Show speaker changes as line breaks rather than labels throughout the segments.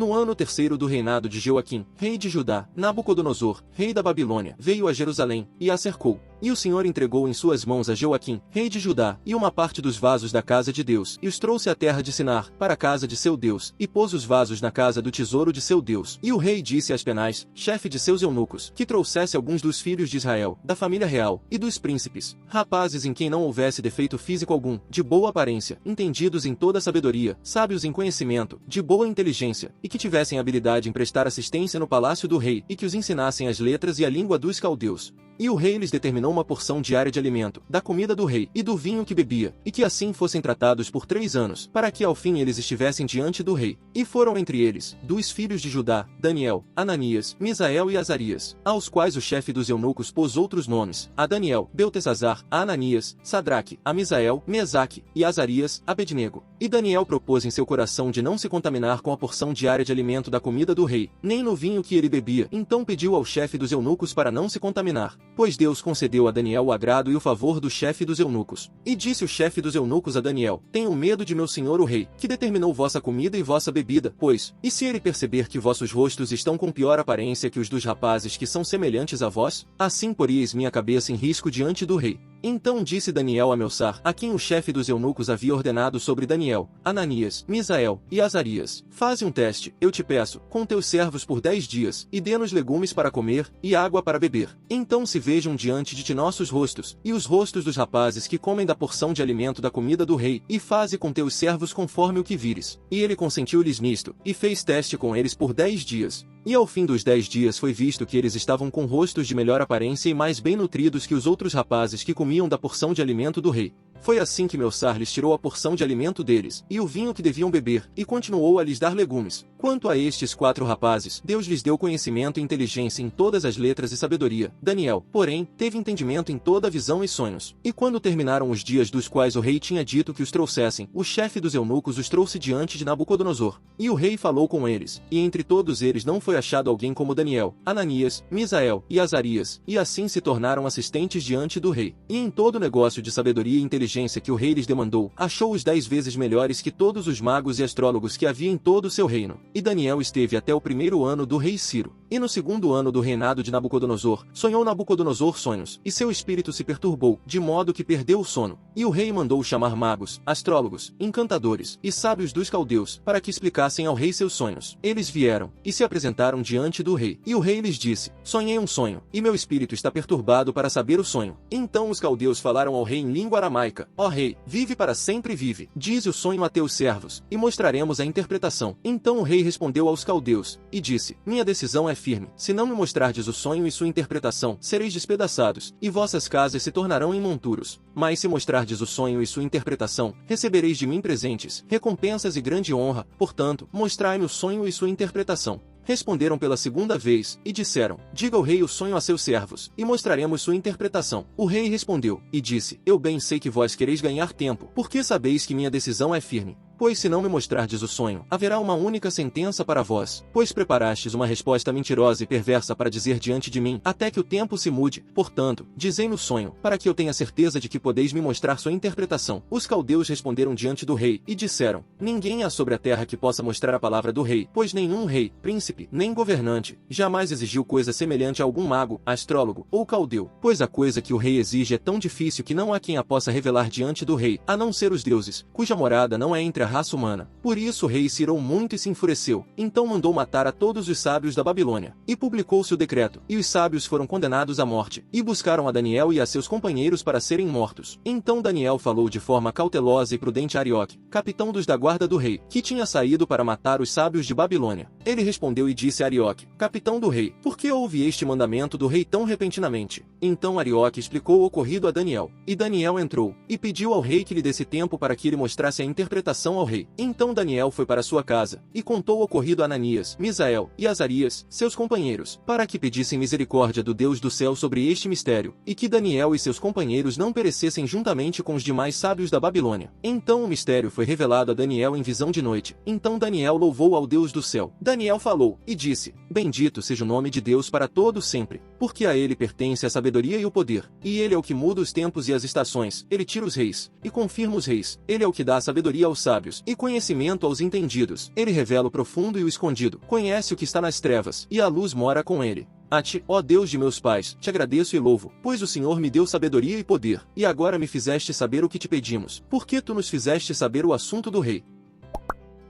No ano terceiro do reinado de Joaquim, rei de Judá, Nabucodonosor, rei da Babilônia, veio a Jerusalém, e a cercou. E o Senhor entregou em suas mãos a Joaquim, rei de Judá, e uma parte dos vasos da casa de Deus, e os trouxe à terra de Sinar, para a casa de seu Deus, e pôs os vasos na casa do tesouro de seu Deus. E o rei disse a Aspenaz, chefe de seus eunucos, que trouxesse alguns dos filhos de Israel, da família real, e dos príncipes, rapazes em quem não houvesse defeito físico algum, de boa aparência, entendidos em toda sabedoria, sábios em conhecimento, de boa inteligência, e que tivessem habilidade em prestar assistência no palácio do rei, e que os ensinassem as letras e a língua dos caldeus. E o rei lhes determinou uma porção diária de alimento, da comida do rei, e do vinho que bebia, e que assim fossem tratados por 3 anos, para que ao fim eles estivessem diante do rei. E foram entre eles, dos filhos de Judá, Daniel, Ananias, Misael e Azarias, aos quais o chefe dos eunucos pôs outros nomes, a Daniel, Beltesazar, a Ananias, Sadraque, a Misael, Mesaque, e Azarias, Abednego. E Daniel propôs em seu coração de não se contaminar com a porção diária de alimento da comida do rei, nem no vinho que ele bebia. Então pediu ao chefe dos eunucos para não se contaminar, pois Deus concedeu a Daniel o agrado e o favor do chefe dos eunucos. E disse o chefe dos eunucos a Daniel, tenham medo de meu senhor o rei, que determinou vossa comida e vossa bebida, pois, e se ele perceber que vossos rostos estão com pior aparência que os dos rapazes que são semelhantes a vós, assim poríeis minha cabeça em risco diante do rei. Então disse Daniel a Melsar, a quem o chefe dos eunucos havia ordenado sobre Daniel, Ananias, Misael e Azarias, faze um teste, eu te peço, com teus servos por 10 dias, e dê-nos legumes para comer, e água para beber. Então se vejam diante de ti nossos rostos, e os rostos dos rapazes que comem da porção de alimento da comida do rei, e faze com teus servos conforme o que vires. E ele consentiu-lhes nisto, e fez teste com eles por 10 dias. E ao fim dos 10 dias foi visto que eles estavam com rostos de melhor aparência e mais bem nutridos que os outros rapazes que comiam da porção de alimento do rei. Foi assim que Melsar lhes tirou a porção de alimento deles, e o vinho que deviam beber, e continuou a lhes dar legumes. Quanto a estes 4 rapazes, Deus lhes deu conhecimento e inteligência em todas as letras e sabedoria. Daniel, porém, teve entendimento em toda a visão e sonhos. E quando terminaram os dias dos quais o rei tinha dito que os trouxessem, o chefe dos eunucos os trouxe diante de Nabucodonosor. E o rei falou com eles, e entre todos eles não foi achado alguém como Daniel, Ananias, Misael e Azarias, e assim se tornaram assistentes diante do rei. E em todo negócio de sabedoria e inteligência que o rei lhes demandou, achou-os 10 vezes melhores que todos os magos e astrólogos que havia em todo o seu reino. E Daniel esteve até o 1º ano do rei Ciro. E no 2º ano do reinado de Nabucodonosor, sonhou Nabucodonosor sonhos, e seu espírito se perturbou, de modo que perdeu o sono. E o rei mandou chamar magos, astrólogos, encantadores e sábios dos caldeus, para que explicassem ao rei seus sonhos. Eles vieram, e se apresentaram diante do rei. E o rei lhes disse, sonhei um sonho, e meu espírito está perturbado para saber o sonho. Então os caldeus falaram ao rei em língua aramaica, ó rei, vive para sempre vive, dize o sonho a teus servos, e mostraremos a interpretação. Então o rei respondeu aos caldeus, e disse, minha decisão é firme, se não me mostrardes o sonho e sua interpretação, sereis despedaçados, e vossas casas se tornarão em monturos. Mas se mostrardes o sonho e sua interpretação, recebereis de mim presentes, recompensas e grande honra, portanto, mostrai-me o sonho e sua interpretação. Responderam pela 2ª vez, e disseram, diga o rei o sonho a seus servos, e mostraremos sua interpretação. O rei respondeu, e disse, eu bem sei que vós quereis ganhar tempo, porque sabeis que minha decisão é firme. Pois se não me mostrardes o sonho, haverá uma única sentença para vós, pois preparastes uma resposta mentirosa e perversa para dizer diante de mim, até que o tempo se mude. Portanto, dizei-me o sonho, para que eu tenha certeza de que podeis me mostrar sua interpretação. Os caldeus responderam diante do rei, e disseram, ninguém há sobre a terra que possa mostrar a palavra do rei, pois nenhum rei, príncipe, nem governante, jamais exigiu coisa semelhante a algum mago, astrólogo ou caldeu, pois a coisa que o rei exige é tão difícil que não há quem a possa revelar diante do rei, a não ser os deuses, cuja morada não é entre a raça humana. Por isso o rei se irou muito e se enfureceu. Então mandou matar a todos os sábios da Babilônia. E publicou-se o decreto, e os sábios foram condenados à morte, e buscaram a Daniel e a seus companheiros para serem mortos. Então Daniel falou de forma cautelosa e prudente a Arioque, capitão dos da guarda do rei, que tinha saído para matar os sábios de Babilônia. Ele respondeu e disse a Arioque, capitão do rei, por que houve este mandamento do rei tão repentinamente? Então Arioque explicou o ocorrido a Daniel. E Daniel entrou, e pediu ao rei que lhe desse tempo para que ele mostrasse a interpretação ao rei. Então Daniel foi para sua casa, e contou o ocorrido a Ananias, Misael e Azarias, seus companheiros, para que pedissem misericórdia do Deus do céu sobre este mistério, e que Daniel e seus companheiros não perecessem juntamente com os demais sábios da Babilônia. Então o mistério foi revelado a Daniel em visão de noite. Então Daniel louvou ao Deus do céu. Daniel falou, e disse, bendito seja o nome de Deus para todo sempre, porque a ele pertence a sabedoria e o poder, e ele é o que muda os tempos e as estações, ele tira os reis, e confirma os reis, ele é o que dá a sabedoria aos sábios. sábios, e conhecimento aos entendidos. Ele revela o profundo e o escondido, conhece o que está nas trevas, e a luz mora com ele. A ti, ó Deus de meus pais, te agradeço e louvo, pois o Senhor me deu sabedoria e poder, e agora me fizeste saber o que te pedimos, porque tu nos fizeste saber o assunto do rei.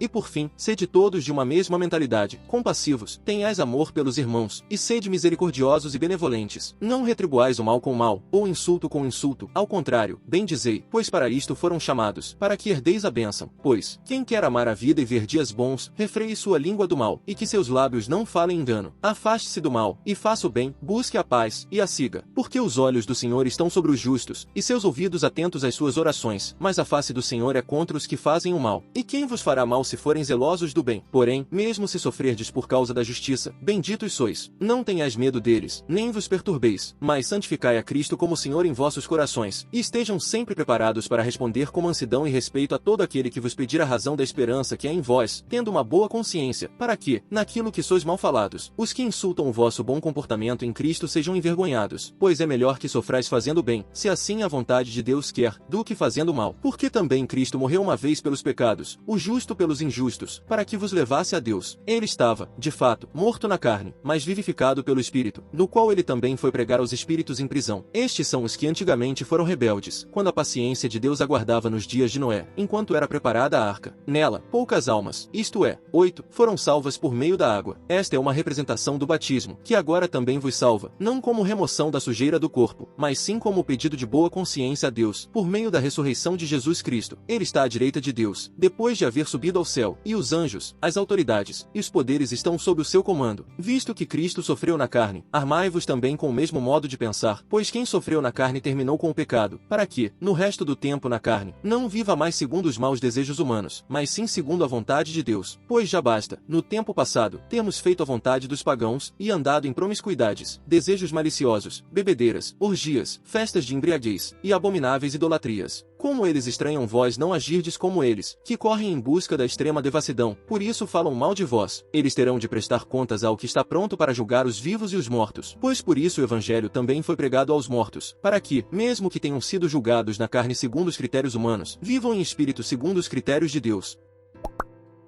E por fim, sede todos de uma mesma mentalidade, compassivos, tenhais amor pelos irmãos, e sede misericordiosos e benevolentes. Não retribuais o mal com o mal, ou insulto com insulto, ao contrário, bendizei, pois para isto foram chamados, para que herdeis a bênção. Pois, quem quer amar a vida e ver dias bons, refreie sua língua do mal, e que seus lábios não falem engano. Afaste-se do mal, e faça o bem, busque a paz, e a siga. Porque os olhos do Senhor estão sobre os justos, e seus ouvidos atentos às suas orações, mas a face do Senhor é contra os que fazem o mal. E quem vos fará mal se forem zelosos do bem? Porém, mesmo se sofrerdes por causa da justiça, benditos sois. Não tenhais medo deles, nem vos perturbeis, mas santificai a Cristo como Senhor em vossos corações, e estejam sempre preparados para responder com mansidão e respeito a todo aquele que vos pedir a razão da esperança que é em vós, tendo uma boa consciência, para que, naquilo que sois mal falados, os que insultam o vosso bom comportamento em Cristo sejam envergonhados, pois é melhor que sofrais fazendo bem, se assim a vontade de Deus quer, do que fazendo mal. Porque também Cristo morreu uma vez pelos pecados, o justo pelos injustos, para que vos levasse a Deus. Ele estava, de fato, morto na carne, mas vivificado pelo Espírito, no qual ele também foi pregar aos espíritos em prisão. Estes são os que antigamente foram rebeldes, quando a paciência de Deus aguardava nos dias de Noé, enquanto era preparada a arca. Nela, poucas almas, isto é, 8, foram salvas por meio da água. Esta é uma representação do batismo, que agora também vos salva, não como remoção da sujeira do corpo, mas sim como pedido de boa consciência a Deus, por meio da ressurreição de Jesus Cristo. Ele está à direita de Deus, depois de haver subido ao céu, e os anjos, as autoridades, e os poderes estão sob o seu comando. Visto que Cristo sofreu na carne, armai-vos também com o mesmo modo de pensar, pois quem sofreu na carne terminou com o pecado, para que, no resto do tempo na carne, não viva mais segundo os maus desejos humanos, mas sim segundo a vontade de Deus. Pois já basta, no tempo passado, termos feito a vontade dos pagãos, e andado em promiscuidades, desejos maliciosos, bebedeiras, orgias, festas de embriaguez, e abomináveis idolatrias. Como eles estranham vós não agirdes como eles, que correm em busca da extrema devassidão, por isso falam mal de vós. Eles terão de prestar contas ao que está pronto para julgar os vivos e os mortos. Pois por isso o Evangelho também foi pregado aos mortos, para que, mesmo que tenham sido julgados na carne segundo os critérios humanos, vivam em espírito segundo os critérios de Deus.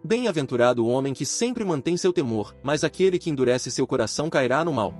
Bem-aventurado o homem que sempre mantém seu temor, mas aquele que endurece seu coração cairá no mal.